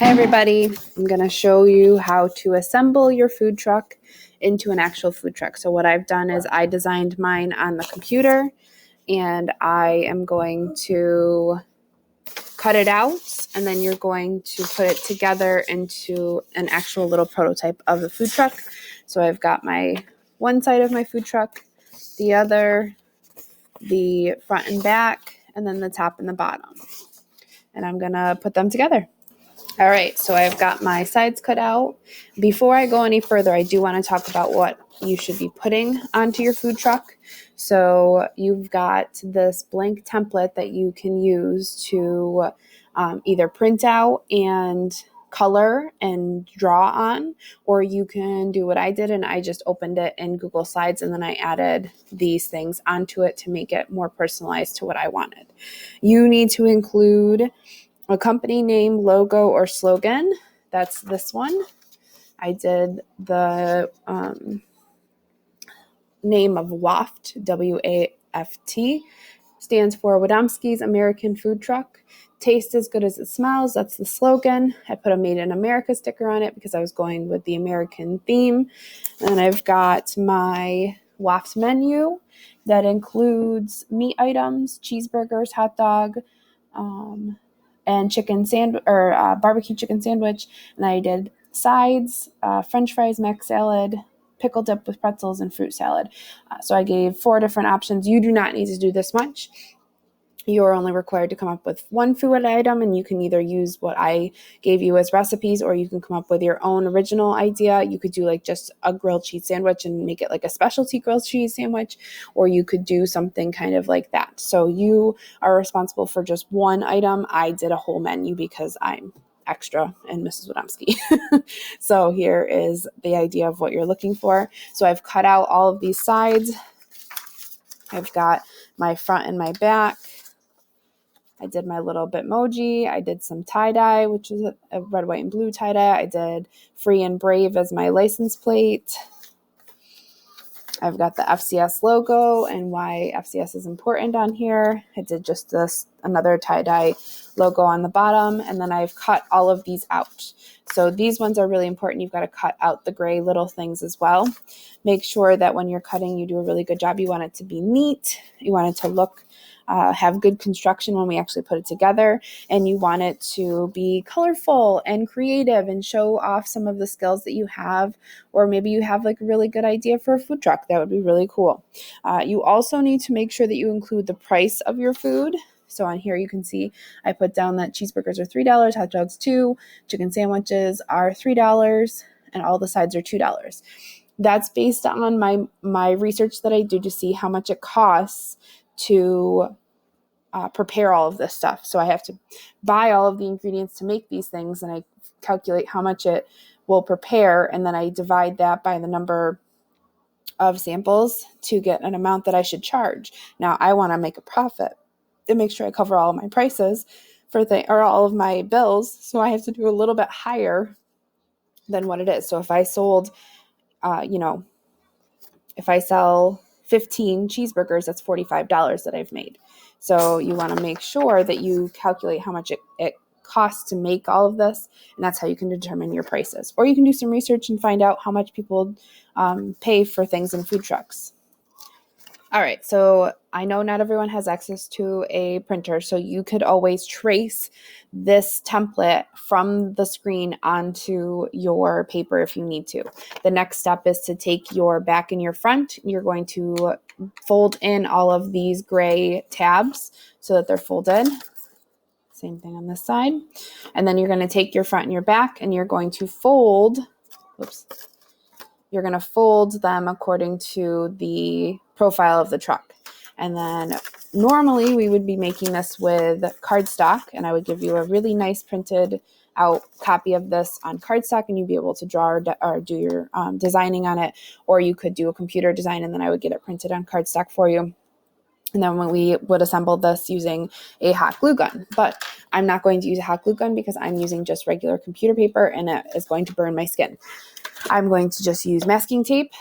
Hi everybody, I'm going to show you how to assemble your food truck into an actual food truck. So what I've done is I designed mine on the computer and I am going to cut it out and then you're going to put it together into an actual little prototype of the food truck. So I've got my one side of my food truck, the other, the front and back, and then the top and the bottom. And I'm going to put them together. All right, so I've got my sides cut out. Before I go any further, I do want to talk about what you should be putting onto your food truck. So you've got this blank template that you can use to either print out and color and draw on, or you can do what I did and I just opened it in Google Slides and then I added these things onto it to make it more personalized to what I wanted. You need to include a company name, logo, or slogan. That's this one. I did the name of WAFT, W-A-F-T, stands for Wadomski's American Food Truck. Taste as good as it smells. That's the slogan. I put a Made in America sticker on it because I was going with the American theme. And I've got my WAFT menu that includes meat items, cheeseburgers, hot dog, and barbecue chicken sandwich. And I did sides, French fries, mac salad, pickle dip with pretzels, and fruit salad. So I gave 4 different options. You do not need to do this much. You're only required to come up with one food item, and you can either use what I gave you as recipes, or you can come up with your own original idea. You could do like just a grilled cheese sandwich and make it like a specialty grilled cheese sandwich, or you could do something kind of like that. So you are responsible for just one item. I did a whole menu because I'm extra and Mrs. Wadomski. So here is the idea of what you're looking for. So I've cut out all of these sides. I've got my front and my back. I did my little Bitmoji. I did some tie-dye, which is a red, white, and blue tie-dye. I did Free and Brave as my license plate. I've got the FCS logo and why FCS is important on here. I did just another tie-dye logo on the bottom, and then I've cut all of these out. So these ones are really important. You've got to cut out the gray little things as well. Make sure that when you're cutting, you do a really good job. You want it to be neat. You want it to look have good construction when we actually put it together, and you want it to be colorful and creative and show off some of the skills that you have, or maybe you have like a really good idea for a food truck. That would be really cool. You also need to make sure that you include the price of your food. So on here you can see I put down that cheeseburgers are $3, hot dogs $2, chicken sandwiches are $3, and all the sides are $2. That's based on my research that I do to see how much it costs to prepare all of this stuff. So I have to buy all of the ingredients to make these things, and I calculate how much it will prepare, and then I divide that by the number of samples to get an amount that I should charge. Now I want to make a profit and make sure I cover all of my prices or all of my bills, so I have to do a little bit higher than what it is. So if I sold, if I sell 15 cheeseburgers, that's $45 that I've made. So you want to make sure that you calculate how much it costs to make all of this, and that's how you can determine your prices. Or you can do some research and find out how much people pay for things in food trucks. All right, so I know not everyone has access to a printer, so you could always trace this template from the screen onto your paper if you need to. The next step is to take your back and your front. You're going to fold in all of these gray tabs so that they're folded. Same thing on this side. And then you're going to take your front and your back and you're going to fold, you're going to fold them according to the profile of the truck. And then normally we would be making this with cardstock, and I would give you a really nice printed out copy of this on cardstock, and you'd be able to draw or do your designing on it, or you could do a computer design and then I would get it printed on cardstock for you. And then when we would assemble this using a hot glue gun, but I'm not going to use a hot glue gun because I'm using just regular computer paper and it is going to burn my skin. I'm going to just use masking tape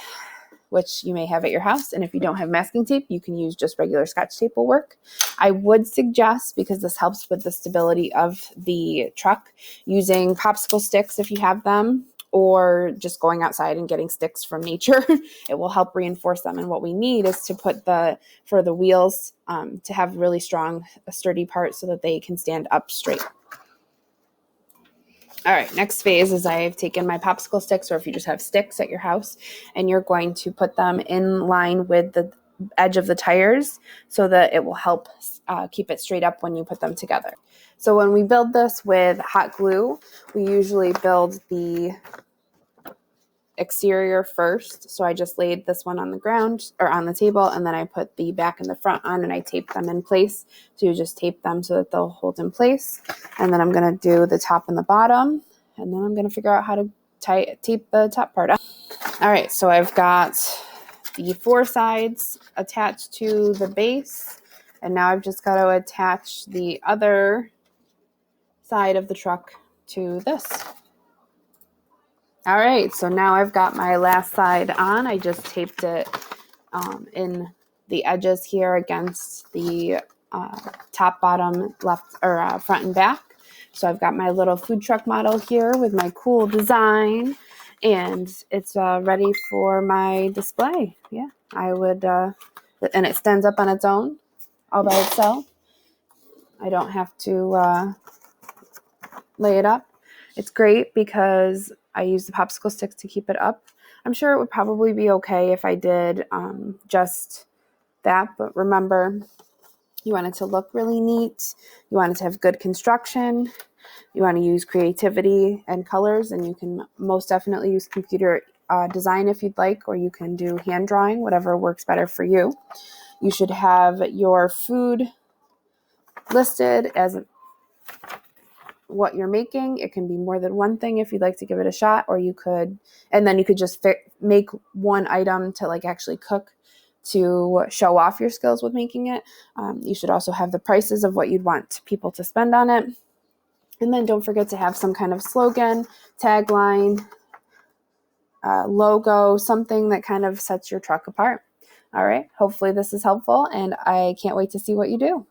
which you may have at your house. And if you don't have masking tape, you can use just regular Scotch tape will work. I would suggest, because this helps with the stability of the truck, using popsicle sticks if you have them, or just going outside and getting sticks from nature. It will help reinforce them. And what we need is to put for the wheels to have really strong, sturdy parts so that they can stand up straight. All right, next phase is I've taken my popsicle sticks, or if you just have sticks at your house, and you're going to put them in line with the edge of the tires so that it will help keep it straight up when you put them together. So when we build this with hot glue, we usually build the exterior first. So I just laid this one on the ground or on the table, and then I put the back and the front on, and I taped them in place. So you just tape them so that they'll hold in place. And then I'm going to do the top and the bottom, and then I'm going to figure out how to tape the top part up. All right, so I've got the 4 sides attached to the base, and now I've just got to attach the other side of the truck to this. All right, so now I've got my last side on. I just taped it in the edges here against the top, bottom, left, or front and back. So I've got my little food truck model here with my cool design, and it's ready for my display. Yeah, I would, and it stands up on its own, all by itself. I don't have to lay it up. It's great because I use the popsicle sticks to keep it up. I'm sure it would probably be okay if I did just that, but remember, you want it to look really neat. You want it to have good construction. You want to use creativity and colors, and you can most definitely use computer design if you'd like, or you can do hand drawing, whatever works better for you. You should have your food listed as what you're making. It can be more than one thing if you'd like to give it a shot, or you could just make one item to like actually cook to show off your skills with making it. You should also have the prices of what you'd want people to spend on it. And then don't forget to have some kind of slogan, tagline, logo, something that kind of sets your truck apart. All right, hopefully this is helpful, and I can't wait to see what you do.